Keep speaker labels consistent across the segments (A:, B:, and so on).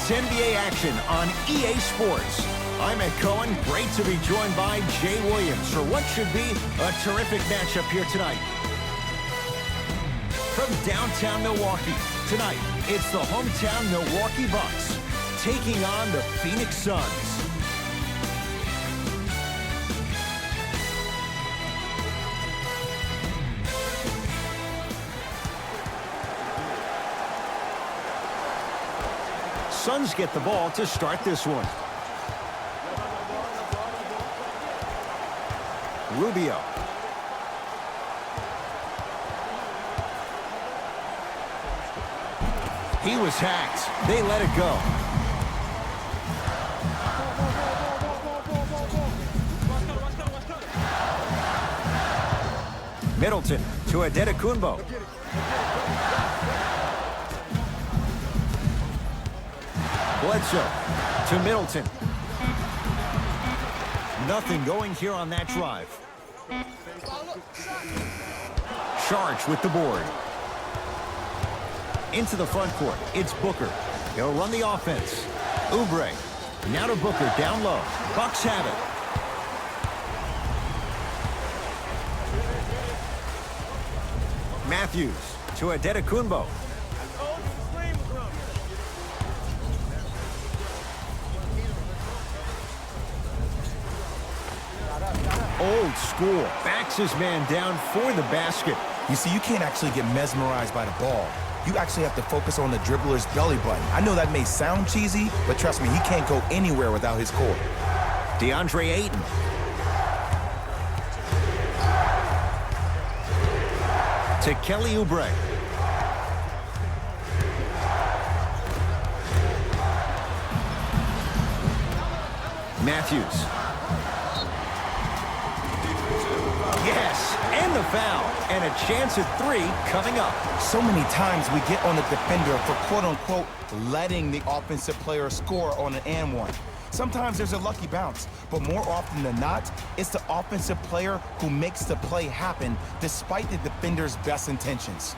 A: It's NBA action on EA Sports. I'm Ed Cohen. Great to be joined by Jay Williams for what should be a terrific matchup here tonight. From downtown Milwaukee, tonight it's the hometown Milwaukee Bucks taking on the Phoenix Suns. Suns get the ball to start this one. Rubio. He was hacked. They let it go. Middleton to Adetokunbo. Bledsoe to Middleton. Nothing going here on that drive. Charge with the board. Into the front court. It's Booker. He'll run the offense. Oubre. Now to Booker down low. Bucks have it. Matthews to Adetokunbo. Old school. Backs his man down for the basket.
B: You see, you can't actually get mesmerized by the ball. You actually have to focus on the dribbler's belly button. I know that may sound cheesy, but trust me, he can't go anywhere without his core.
A: DeAndre Ayton. To Kelly Oubre. Matthews. Yes, and the foul. And a chance at three coming up.
B: So many times we get on the defender for quote-unquote letting the offensive player score on an and one. Sometimes there's a lucky bounce, but more often than not, it's the offensive player who makes the play happen despite the defender's best intentions.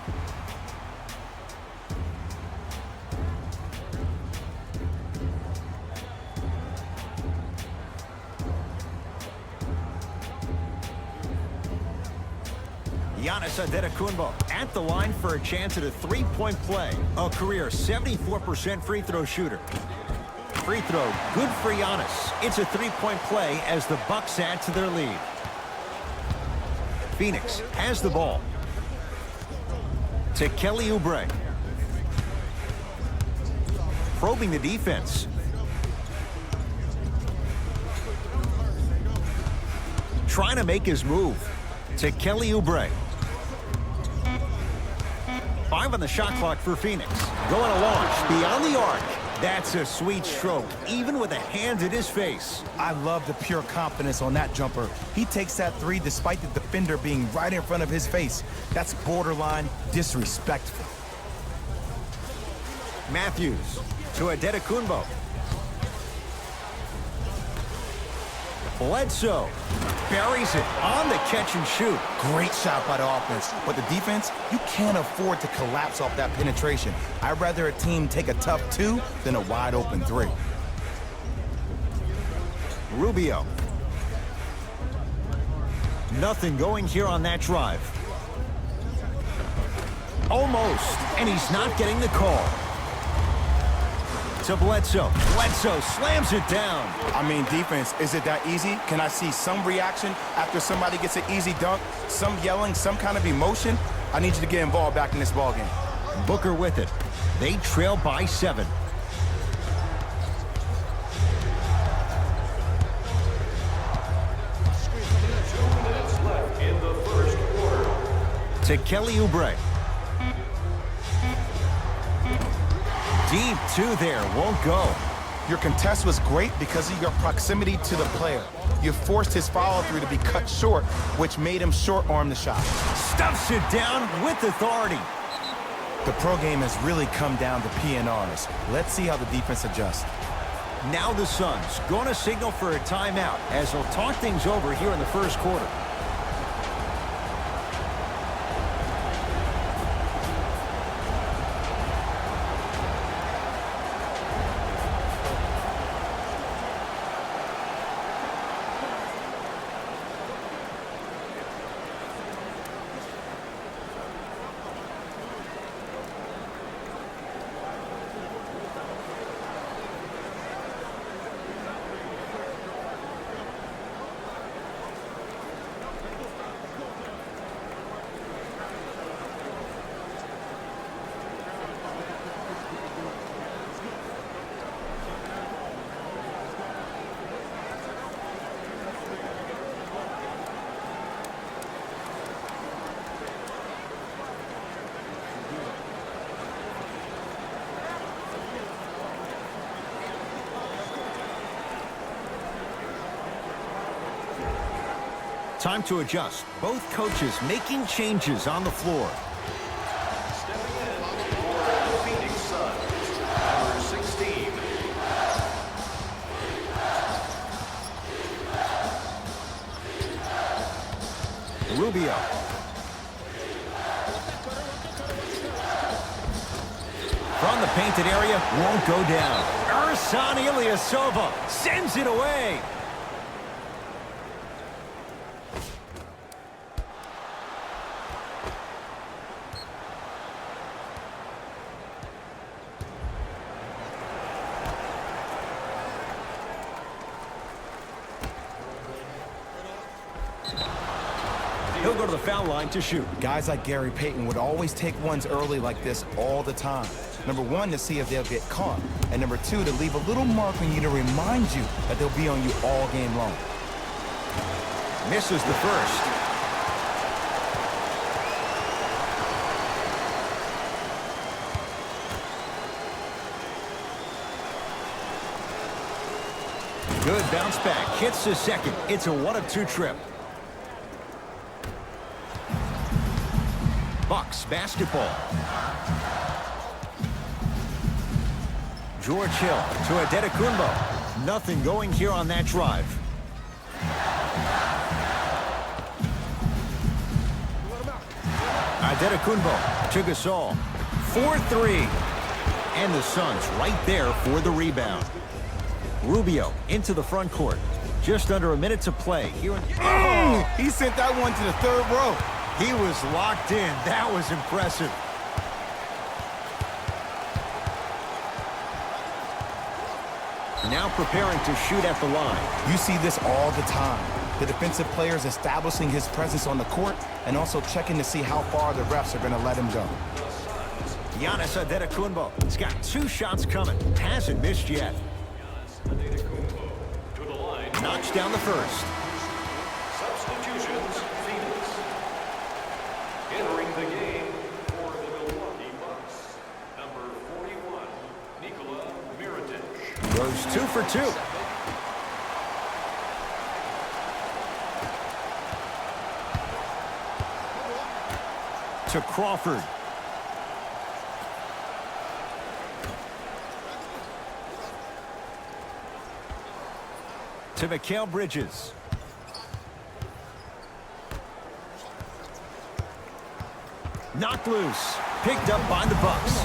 A: Giannis Adetokunbo at the line for a chance at a three-point play. A career 74% free throw shooter. Free throw, good for Giannis. It's a three-point play as the Bucks add to their lead. Phoenix has the ball. To Kelly Oubre. Probing the defense. Trying to make his move. To Kelly Oubre. 5 on the shot clock for Phoenix. Going to launch beyond the arc. That's a sweet stroke, even with a hand in his face.
B: I love the pure confidence on that jumper. He takes that three despite the defender being right in front of his face. That's borderline disrespectful.
A: Matthews to Adetokunbo. Bledsoe buries it on the catch and shoot.
B: Great shot by the offense, but the defense, you can't afford to collapse off that penetration. I'd rather a team take a tough two than a wide open three.
A: Rubio. Nothing going here on that drive. Almost, and he's not getting the call. To Bledsoe. Bledsoe slams it down.
B: I mean, defense, is it that easy? Can I see some reaction after somebody gets an easy dunk? Some yelling, some kind of emotion? I need you to get involved back in this ballgame.
A: Booker with it. They trail by 7. To Kelly Oubre. Deep two there, won't go.
B: Your contest was great because of your proximity to the player. You forced his follow-through to be cut short, which made him short-arm the shot.
A: Stuffs it down with authority.
B: The pro game has really come down to PNRs. Let's see how the defense adjusts.
A: Now the Suns going to signal for a timeout as they'll talk things over here in the first quarter. Time to adjust. Both coaches making changes on the floor.
C: Stepping in for the Phoenix Suns, number 16.
A: Rubio. From the painted area, won't go down. Ersan Ilyasova sends it away. He'll go to the foul line to shoot.
B: Guys like Gary Payton would always take ones early like this all the time. Number one, to see if they'll get caught. And number two, to leave a little mark on you to remind you that they'll be on you all game long.
A: Misses the first. Good bounce back. Hits the second. It's a 1-of-2 trip. Bucks basketball. George Hill to Antetokounmpo. Nothing going here on that drive. Antetokounmpo to Gasol. 4-3. And the Suns right there for the rebound. Rubio into the front court. Just under a minute to play. Here in
B: He sent that one to the third row.
A: He was locked in. That was impressive. Now preparing to shoot at the line.
B: You see this all the time. The defensive players establishing his presence on the court and also checking to see how far the refs are going to let him go.
A: Giannis Antetokounmpo. He's got 2 shots coming. Hasn't missed yet.
C: Antetokounmpo to the line.
A: Knocks down the first.
C: Substitutions, Phoenix. Entering the game for the Milwaukee Bucks, number 41, Nikola Mirotic.
A: Goes 2 for 2. To Crawford. To Mikal Bridges. Knocked loose. Picked up by the Bucks.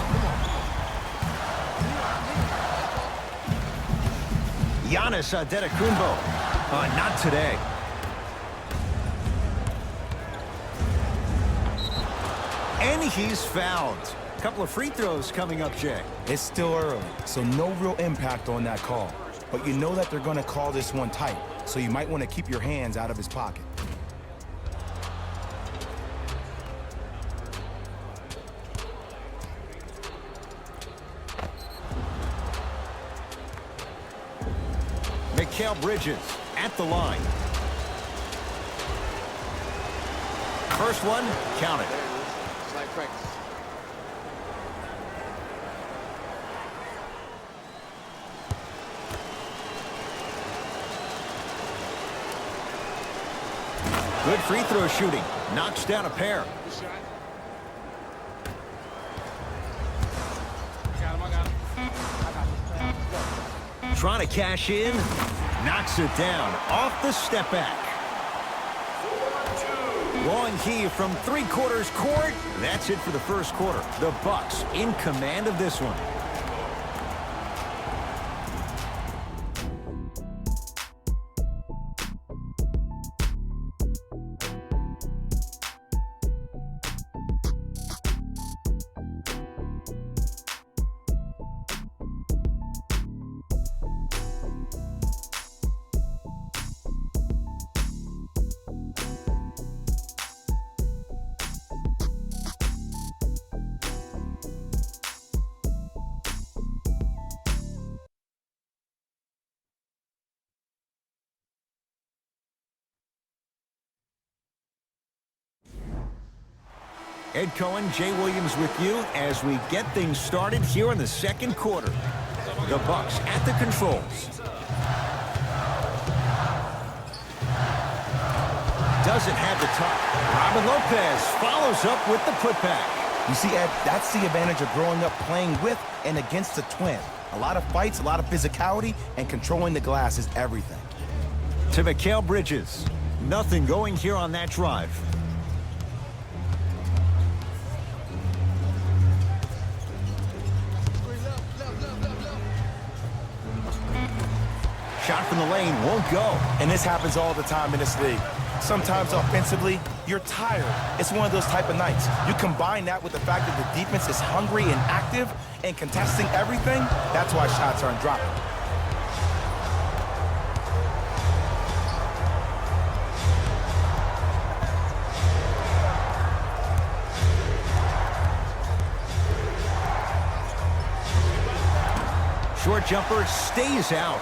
A: Giannis Antetokounmpo. Not today. And he's fouled. A couple of free throws coming up, Jay.
B: It's still early, so no real impact on that call. But you know that they're going to call this one tight, so you might want to keep your hands out of his pocket.
A: Mikal Bridges at the line. First one, counted.
D: Slight practice.
A: Good free throw shooting. Knocks down a pair.
D: Good shot. I got him.
A: Trying to cash in. Knocks it down. Off the step back.
C: 4-2.
A: Long heave from 3/4 court. That's it for the first quarter. The Bucks in command of this one. Ed Cohen, Jay Williams with you as we get things started here in the second quarter. The Bucks at the controls. doesn't have the touch. Robin Lopez follows up with the putback.
B: You see, Ed, that's the advantage of growing up playing with and against a twin. A lot of fights, a lot of physicality, and controlling the glass is everything.
A: To Mikal Bridges. Nothing going here on that drive. Shot from the lane won't go.
B: And this happens all the time in this league. Sometimes offensively, you're tired. It's one of those type of nights. You combine that with the fact that the defense is hungry and active and contesting everything, that's why shots aren't dropping.
A: Short jumper stays out.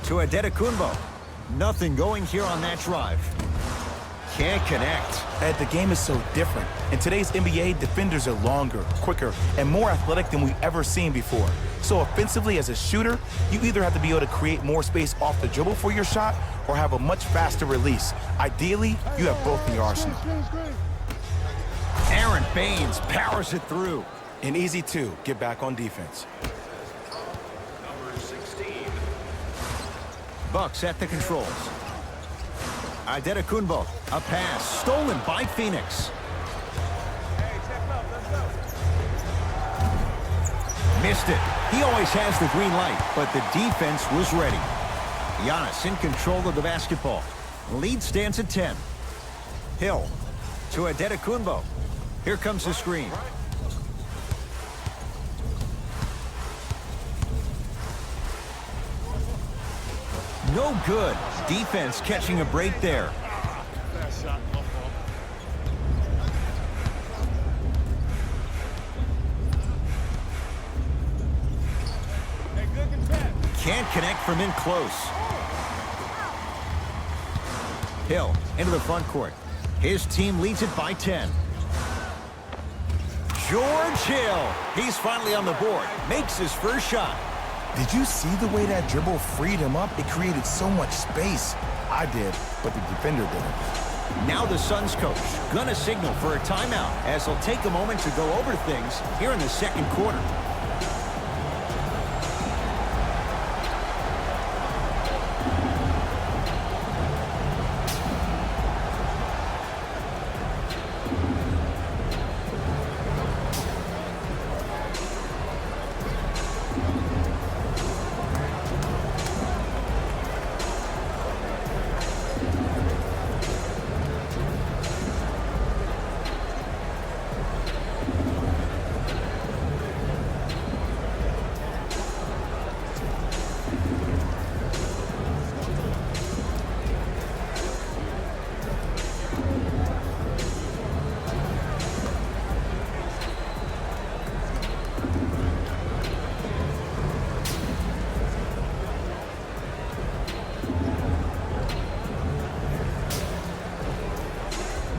A: To Adetokunbo. Nothing going here on that drive. Can't connect.
B: Ed, the game is so different. In today's NBA, defenders are longer, quicker, and more athletic than we've ever seen before. So offensively, as a shooter, you either have to be able to create more space off the dribble for your shot or have a much faster release. Ideally, you have both in your arsenal.
A: Aaron Baines powers it through.
B: And easy, too. Get back on defense.
C: Number 16.
A: Bucks at the controls. Adetokunbo, a pass stolen by Phoenix. Missed it. He always has the green light, but the defense was ready. Giannis in control of the basketball. Lead stands at 10. Hill to Adetokunbo. Here comes the screen. No good. Defense catching a break there. Can't connect from in close. Hill into the front court. His team leads it by 10. George Hill. He's finally on the board. Makes his first shot.
B: Did you see the way that dribble freed him up? It created so much space. I did, but the defender didn't.
A: Now the Suns coach gonna signal for a timeout as he'll take a moment to go over things here in the second quarter.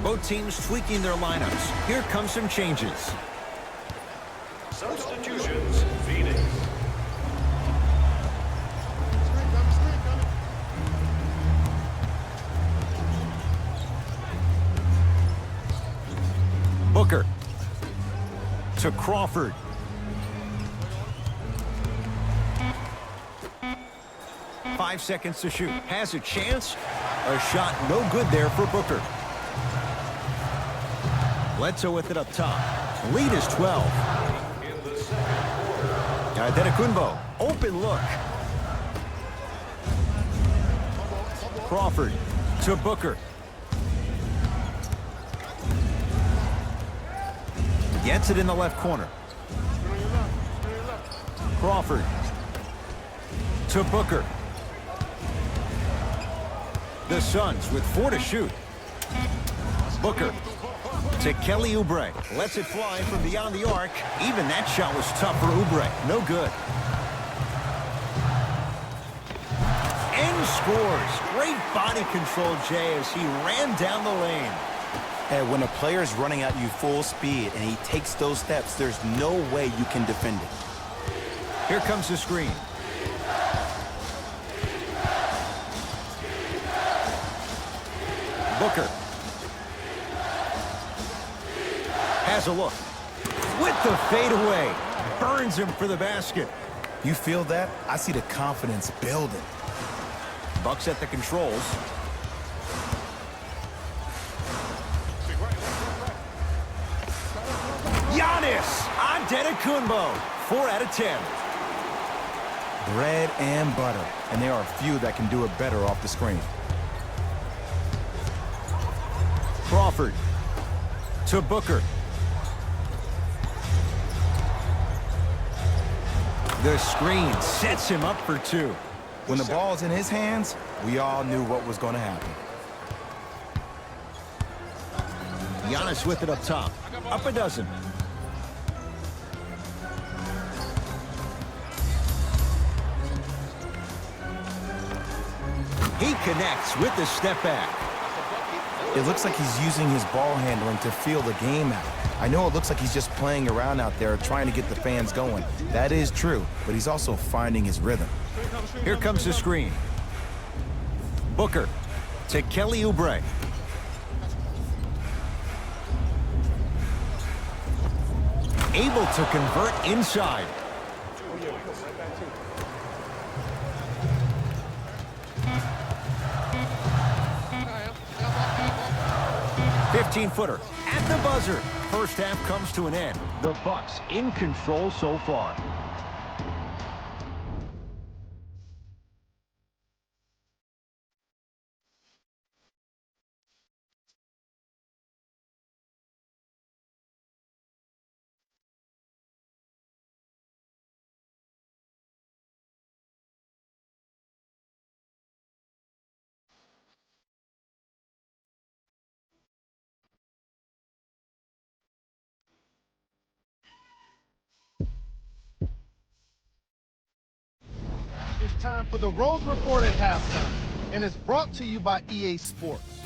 A: Both teams tweaking their lineups. Here come some changes.
C: Substitutions, Phoenix.
A: Booker to Crawford. Five seconds to shoot. Has a chance. A shot no good there for Booker. Bledsoe with it up top. Lead is 12.
C: In the second quarter.
A: Adetokunbo, open look. Crawford to Booker. Gets it in the left corner. Crawford to Booker. The Suns with 4 to shoot. Booker to Kelly Oubre. Lets it fly from beyond the arc. Even that shot was tough for Oubre. No good. And scores. Great body control, Jay, as he ran down the lane.
B: And when a player's running at you full speed and he takes those steps, there's no way you can defend it.
A: Here comes the screen. Booker. Has a look. With the fadeaway. Burns him for the basket.
B: You feel that? I see the confidence building.
A: Bucks at the controls. Giannis Antetokounmpo. 4 out of 10.
B: Bread and butter. And there are a few that can do it better off the screen.
A: Crawford to Booker. The screen sets him up for 2.
B: When the ball's in his hands, we all knew what was going to happen.
A: Giannis with it up top. Up a dozen. He connects with the step back.
B: It looks like he's using his ball handling to feel the game out. I know it looks like he's just playing around out there trying to get the fans going. That is true, but he's also finding his rhythm.
A: Here comes the screen. Booker to Kelly Oubre. Able to convert inside. Footer at the buzzer. First half comes to an end. The Bucks in control so far.
D: It's time for the Rose Report at halftime, and it's brought to you by EA Sports.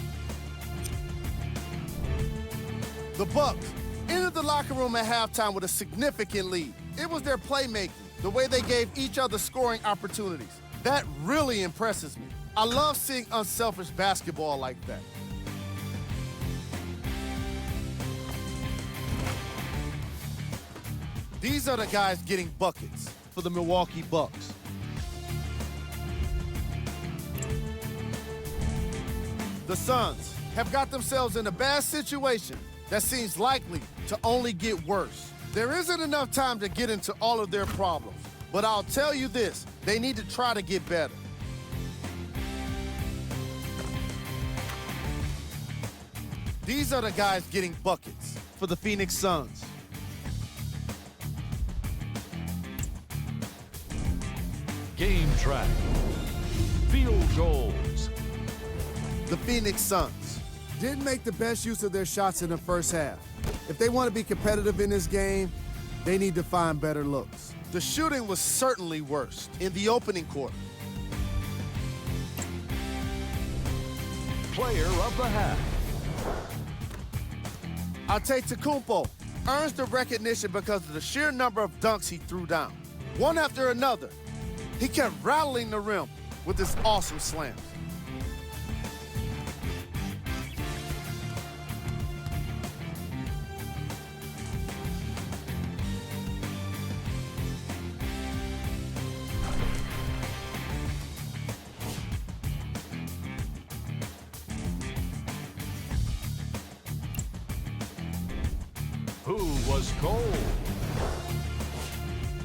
D: The Bucks entered the locker room at halftime with a significant lead. It was their playmaking, the way they gave each other scoring opportunities. That really impresses me. I love seeing unselfish basketball like that. These are the guys getting buckets for the Milwaukee Bucks. The Suns have got themselves in a bad situation that seems likely to only get worse. There isn't enough time to get into all of their problems, but I'll tell you this, they need to try to get better. These are the guys getting buckets for the Phoenix Suns.
C: Game track. Field goals.
D: The Phoenix Suns didn't make the best use of their shots in the first half. If they want to be competitive in this game, they need to find better looks. The shooting was certainly worst in the opening quarter.
C: Player of the half.
D: Antetokounmpo earns the recognition because of the sheer number of dunks he threw down. One after another, he kept rattling the rim with his awesome slams.
C: Who was cold?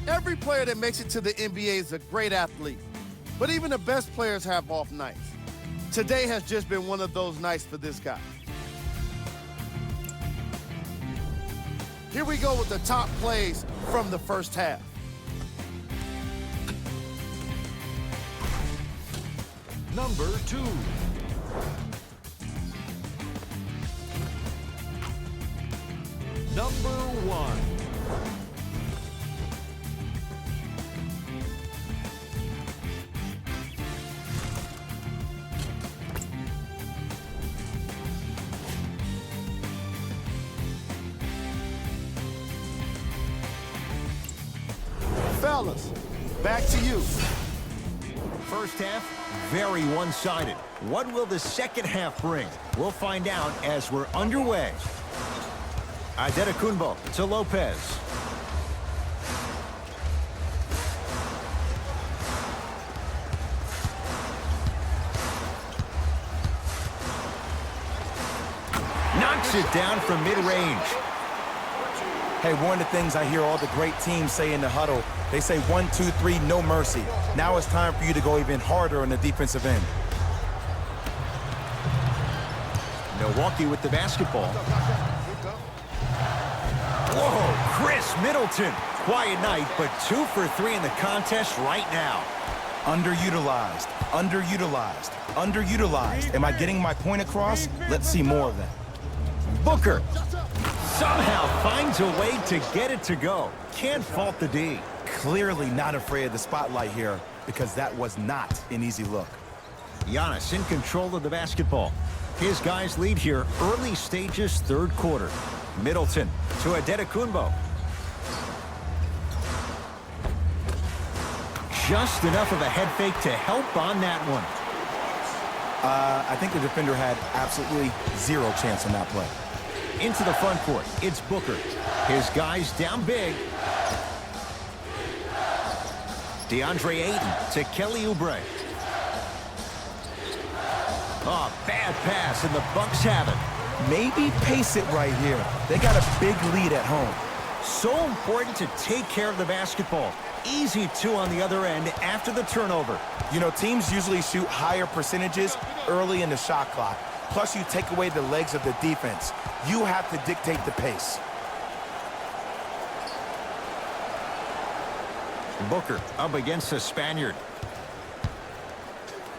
D: Every player that makes it to the NBA is a great athlete, but even the best players have off nights. Today has just been one of those nights for this guy. Here we go with the top plays from the first half.
C: Number 2. Number 1.
D: Fellas, back to you.
A: First half, very one-sided. What will the second half bring? We'll find out as we're underway. Adetokunbo to Lopez. Knocks it down from mid-range.
B: Hey, one of the things I hear all the great teams say in the huddle, they say 1, 2, 3, no mercy. Now it's time for you to go even harder on the defensive end.
A: Milwaukee with the basketball. Whoa, Chris Middleton. Quiet night, but 2 for 3 in the contest right now.
B: Underutilized, underutilized, underutilized. Am I getting my point across? Let's see more of that.
A: Booker somehow finds a way to get it to go. Can't fault the D.
B: Clearly not afraid of the spotlight here because that was not an easy look.
A: Giannis in control of the basketball. His guys lead here early stages, third quarter. Middleton to Adetokunbo. Just enough of a head fake to help on that one.
B: I think the defender had absolutely zero chance on that play.
A: Into the front court, it's Booker. His guys down big. DeAndre Ayton to Kelly Oubre. Oh, bad pass, and the Bucks have it.
B: Maybe pace it right here. They got a big lead at home.
A: So important to take care of the basketball. Easy 2 on the other end after the turnover.
B: You know, teams usually shoot higher percentages early in the shot clock. Plus, you take away the legs of the defense. You have to dictate the pace.
A: Booker up against the Spaniard.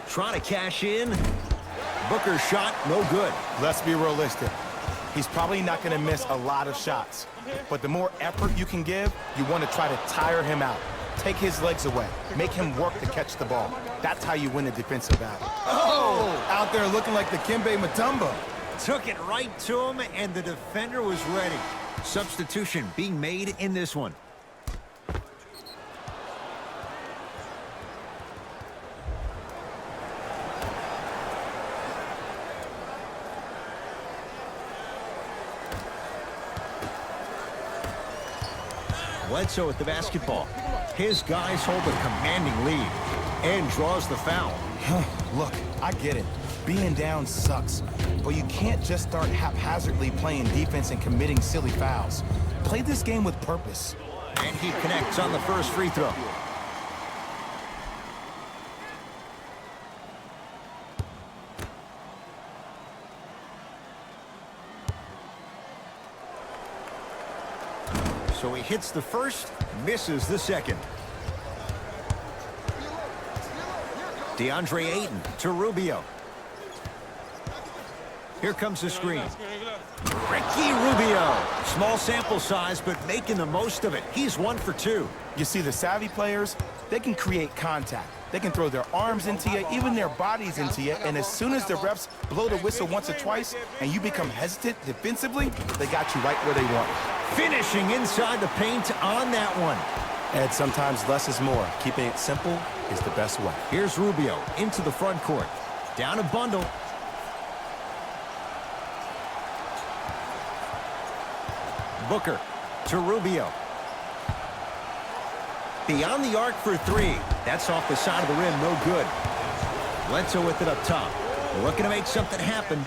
A: Trying to cash in. Booker's shot, no good.
B: Let's be realistic. He's probably not going to miss a lot of shots. But the more effort you can give, you want to try to tire him out. Take his legs away. Make him work to catch the ball. That's how you win a defensive battle. Oh! Out there looking like the Kimbe Mutombo.
A: Took it right to him, and the defender was ready. Substitution being made in this one. Bledsoe with the basketball. His guys hold a commanding lead and draws the foul.
B: Look, I get it. Being down sucks. But you can't just start haphazardly playing defense and committing silly fouls. Play this game with purpose.
A: And he connects on the first free throw. So he hits the first, misses the second. DeAndre Ayton to Rubio. Here comes the screen. Ricky Rubio. Small sample size, but making the most of it. He's 1 for 2.
B: You see, the savvy players, they can create contact. They can throw their arms into you, even their bodies into you, and as soon as the refs blow the whistle once or twice and you become hesitant defensively, they got you right where they want you.
A: Finishing inside the paint on that one.
B: And sometimes less is more. Keeping it simple is the best way.
A: Here's Rubio into the front court. Down a bundle. Booker to Rubio. Beyond the arc for 3. That's off the side of the rim, no good. Bledsoe with it up top. Looking to make something happen.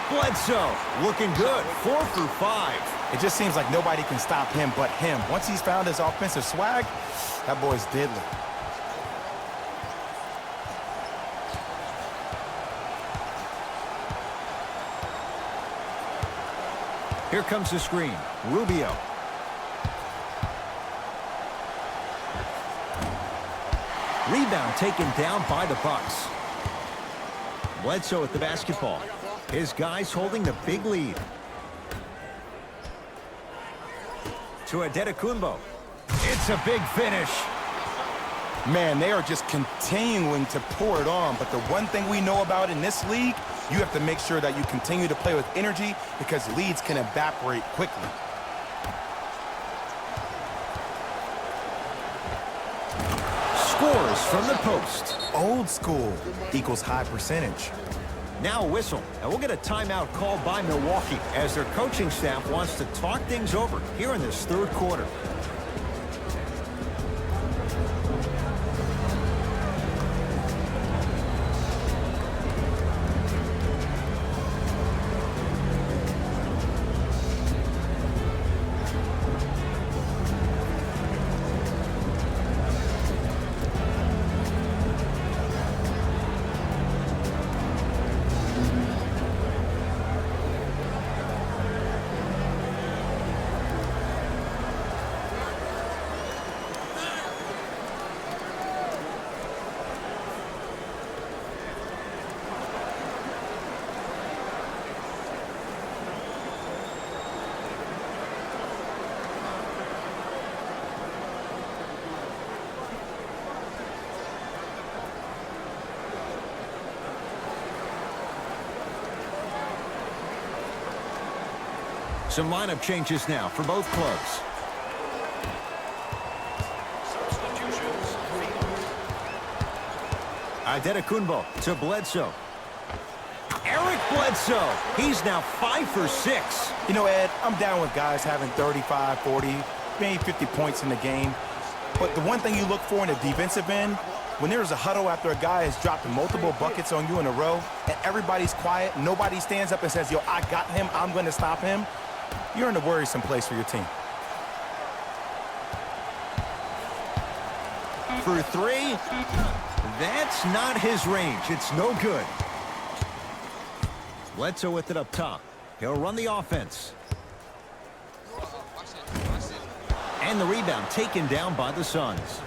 A: Bledsoe looking good, 4 for 5.
B: It just seems like nobody can stop him but him. Once he's found his offensive swag, that boy's deadly.
A: Here comes the screen. Rubio. Rebound taken down by the Bucks. Bledsoe with the basketball. His guys holding the big lead. To Adetokunbo. It's a big finish.
B: Man, they are just continuing to pour it on. But the one thing we know about in this league, you have to make sure that you continue to play with energy because leads can evaporate quickly.
A: Scores misses from the post.
B: Old school equals high percentage.
A: Now a whistle, and we'll get a timeout called by Milwaukee as their coaching staff wants to talk things over here in this third quarter. Some lineup changes now for both clubs. Antetokounmpo to Bledsoe. Eric Bledsoe. He's now 5 for 6.
B: You know, Ed, I'm down with guys having 35, 40, maybe 50 points in the game. But the one thing you look for in the defensive end, when there's a huddle after a guy has dropped multiple buckets on you in a row, and everybody's quiet, nobody stands up and says, yo, I got him, I'm going to stop him, you're in a worrisome place for your team.
A: For 3, that's not his range. It's no good. Bledsoe with it up top. He'll run the offense. And the rebound taken down by the Suns.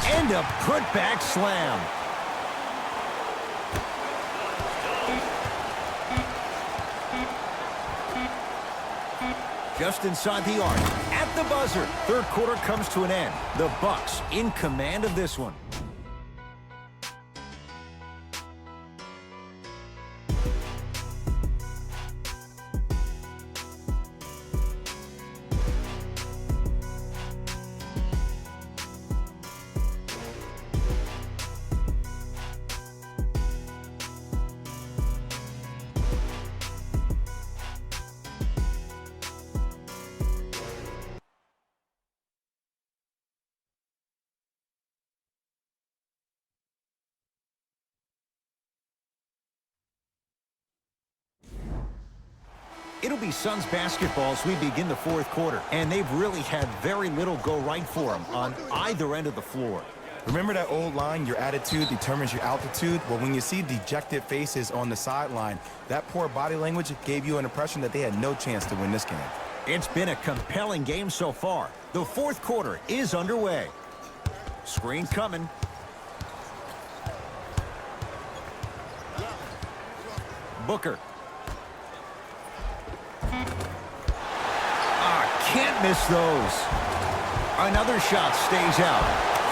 A: And a put-back slam. Just inside the arc. At the buzzer. Third quarter comes to an end. The Bucks in command of this one. It'll be Suns basketball as we begin the fourth quarter, and they've really had very little go right for them on either end of the floor.
B: Remember that old line, your attitude determines your altitude? Well, when you see dejected faces on the sideline, that poor body language gave you an impression that they had no chance to win this game.
A: It's been a compelling game so far. The fourth quarter is underway. Screen coming. Booker. Can't miss those. Another shot stays out.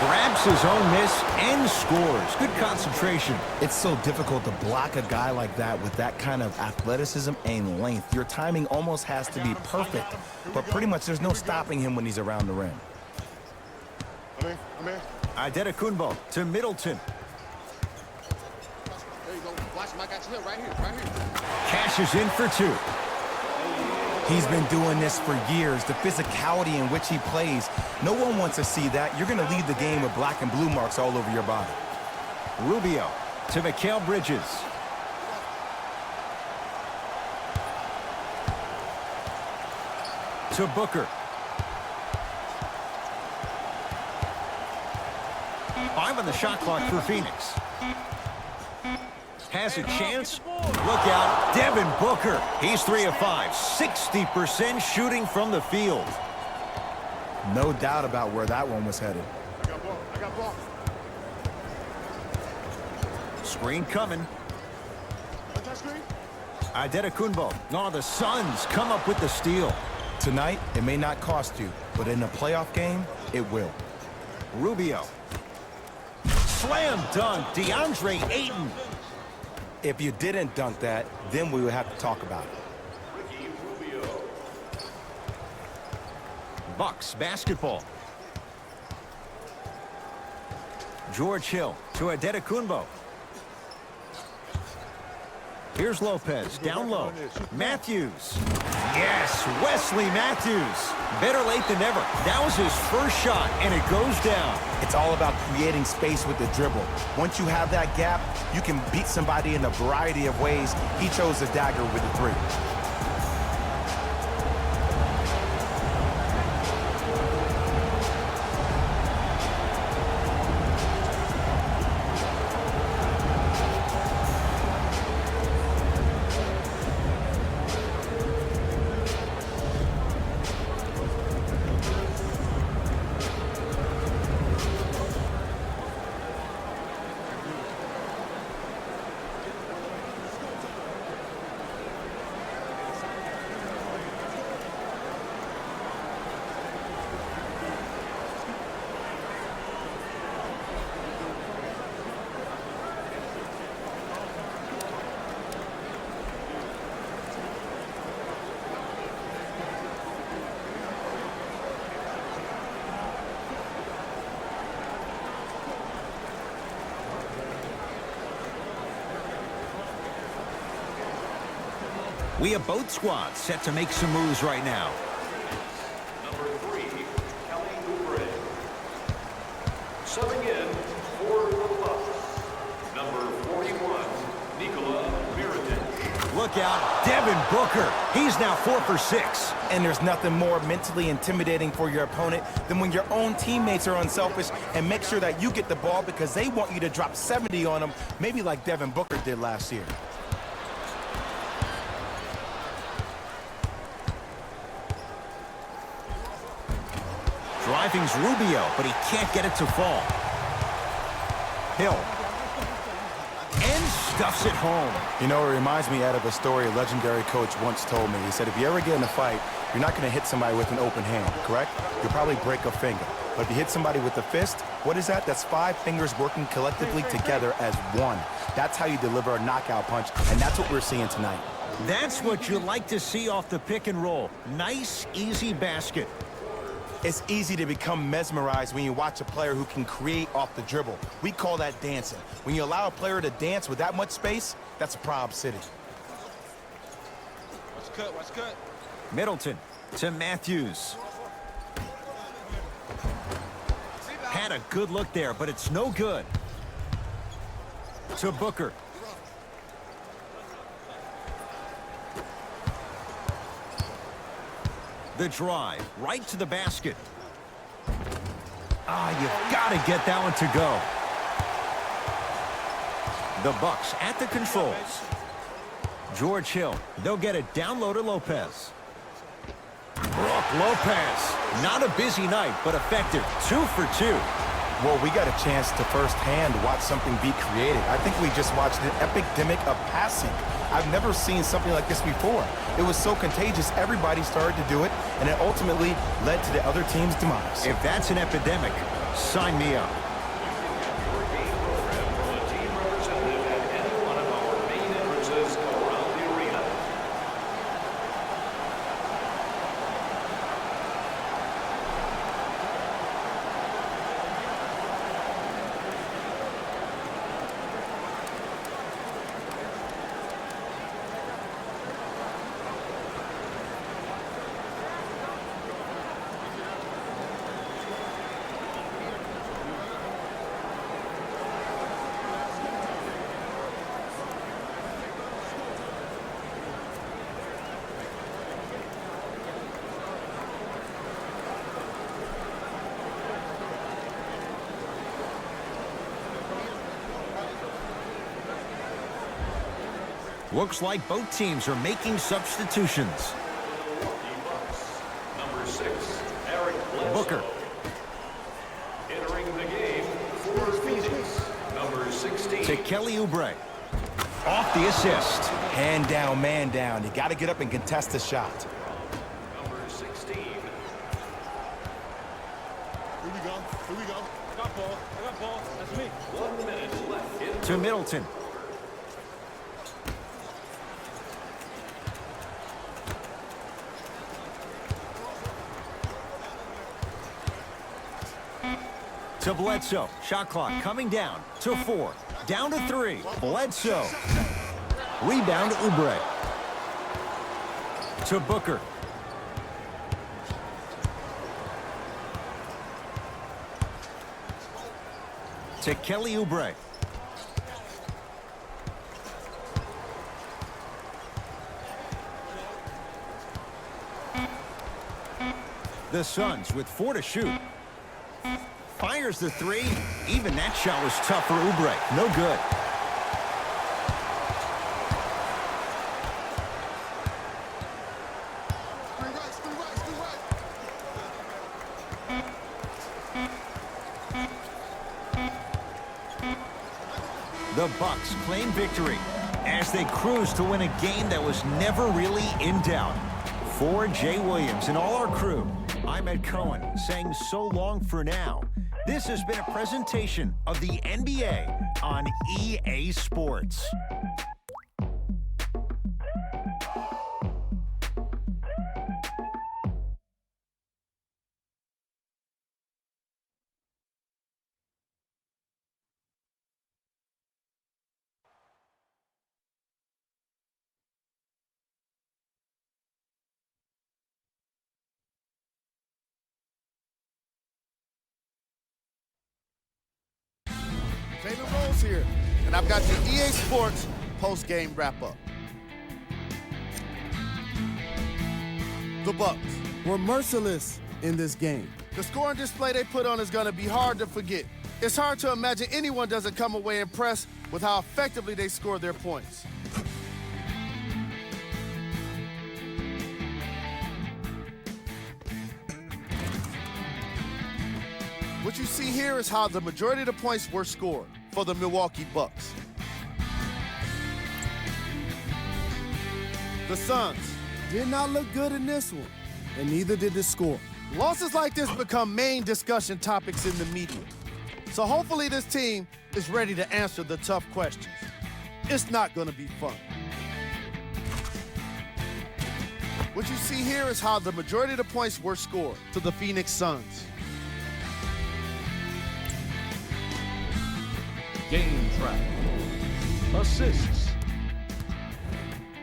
A: Grabs his own miss and scores. Good concentration.
B: It's so difficult to block a guy like that with that kind of athleticism and length. Your timing almost has to be perfect, but pretty much there's no stopping him when he's around the rim.
A: Antetokounmpo to Middleton.
E: There you go. Watch him. I got you right here.
A: Cashes in for 2.
B: He's been doing this for years. The physicality in which he plays, no one wants to see that. You're going to leave the game with black and blue marks all over your body.
A: Rubio to Mikal Bridges. To Booker. 5 on the shot clock for Phoenix. Has a chance. Look out, Devin Booker. He's 3 of 5, 60% shooting from the field.
B: No doubt about where that one was headed.
E: I got ball.
A: Screen coming. Antetokounmpo. Oh, the Suns come up with the steal.
B: Tonight, it may not cost you, but in a playoff game, it will.
A: Rubio. Slam dunk, DeAndre Ayton.
B: If you didn't dunk that, then we would have to talk about it.
A: Bucks basketball. George Hill to Adetokunbo. Here's Lopez, down low. Matthews. Yes, Wesley Matthews. Better late than never. That was his first shot, and it goes down.
B: It's all about creating space with the dribble. Once you have that gap, you can beat somebody in a variety of ways. He chose the dagger with the three.
A: We have both squads set to make some moves right now.
C: Number 3, Kelly Oubre. Subbing in for the Bucks. Number 41, Nikola Mirotic.
A: Look out, Devin Booker. He's now 4 for 6.
B: And there's nothing more mentally intimidating for your opponent than when your own teammates are unselfish and make sure that you get the ball because they want you to drop 70 on them, maybe like Devin Booker did last year.
A: Driving's Rubio, but he can't get it to fall. Hill. And stuffs it home.
B: You know, it reminds me out of a story a legendary coach once told me. He said, if you ever get in a fight, you're not going to hit somebody with an open hand, correct? You'll probably break a finger. But if you hit somebody with a fist, what is that? That's 5 fingers working collectively together as one. That's how you deliver a knockout punch, and that's what we're seeing tonight.
A: That's what you like to see off the pick and roll. Nice, easy basket.
B: It's easy to become mesmerized when you watch a player who can create off the dribble. We call that dancing. When you allow a player to dance with that much space, that's a prob city.
E: What's cut?
A: Middleton to Matthews. Had a good look there, but it's no good. To Booker. The drive, right to the basket. You've got to get that one to go. The Bucks at the controls. George Hill, they'll get it down low to Lopez. Brook Lopez, not a busy night, but effective. 2 for 2.
B: Well, we got a chance to firsthand watch something be created. I think we just watched an epidemic of passing. I've never seen something like this before. It was so contagious, everybody started to do it, and it ultimately led to the other team's demise.
A: If that's an epidemic, sign me up.
C: Your game program from a team representative at any one of our main entrances around the arena.
A: Looks like both teams are making substitutions.
C: Milwaukee Bucks. Number 6, Eric Bledsoe.
A: Booker.
C: Entering the game for Phoenix. Number 16.
A: To Kelly Oubre. Off the assist.
B: Hand down, man down. You got to get up and contest the shot.
C: Number 16.
E: Here we go.
C: 1 minute left.
A: To Middleton. To Bledsoe. Shot clock coming down to 4. Down to 3. Bledsoe. Rebound to Oubre. To Booker. To Kelly Oubre. The Suns with 4 to shoot. Fires the 3. Even that shot was tough for Oubre. No good. The Bucks claim victory as they cruise to win a game that was never really in doubt. For Jay Williams and all our crew, I'm Ed Cohen saying so long for now. This has been a presentation of the NBA on EA Sports.
D: Jalen Rose here, and I've got your EA Sports post-game wrap-up. The Bucks were merciless in this game. The scoring display they put on is going to be hard to forget. It's hard to imagine anyone doesn't come away impressed with how effectively they scored their points. What you see here is how the majority of the points were scored for the Milwaukee Bucks. The Suns did not look good in this one, and neither did the score. Losses like this become main discussion topics in the media. So hopefully this team is ready to answer the tough questions. It's not going to be fun. What you see here is how the majority of the points were scored to the Phoenix Suns.
C: Game track. Assists.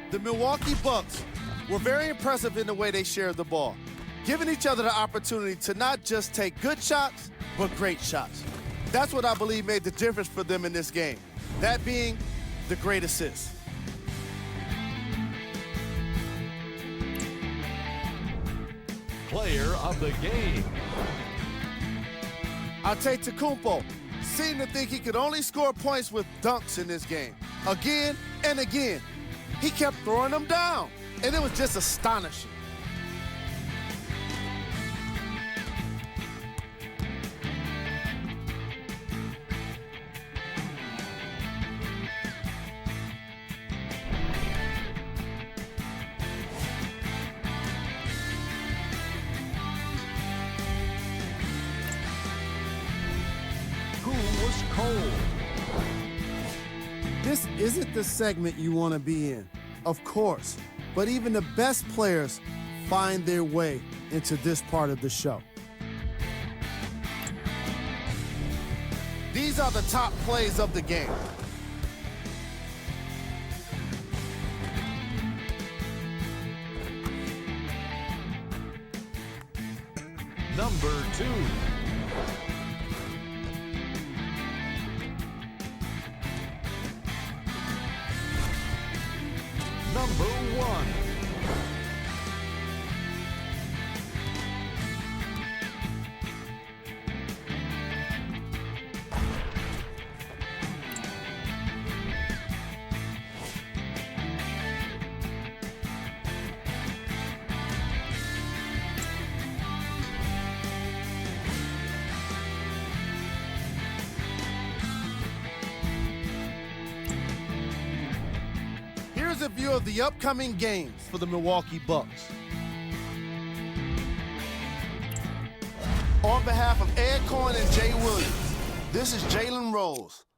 D: The Milwaukee Bucks were very impressive in the way they shared the ball, giving each other the opportunity to not just take good shots, but great shots. That's what I believe made the difference for them in this game, that being the great assist.
C: Player of the game.
D: I'll take Tacumpo. Seemed to think he could only score points with dunks in this game. Again and again. He kept throwing them down, and it was just astonishing.
C: Cold.
D: This isn't the segment you want to be in, of course, but even the best players find their way into this part of the show. These are the top plays of the game.
C: Number 2. Number 1.
D: Here's a view of the upcoming games for the Milwaukee Bucks. On behalf of Ed Cohen and Jay Williams, This is Jalen Rose,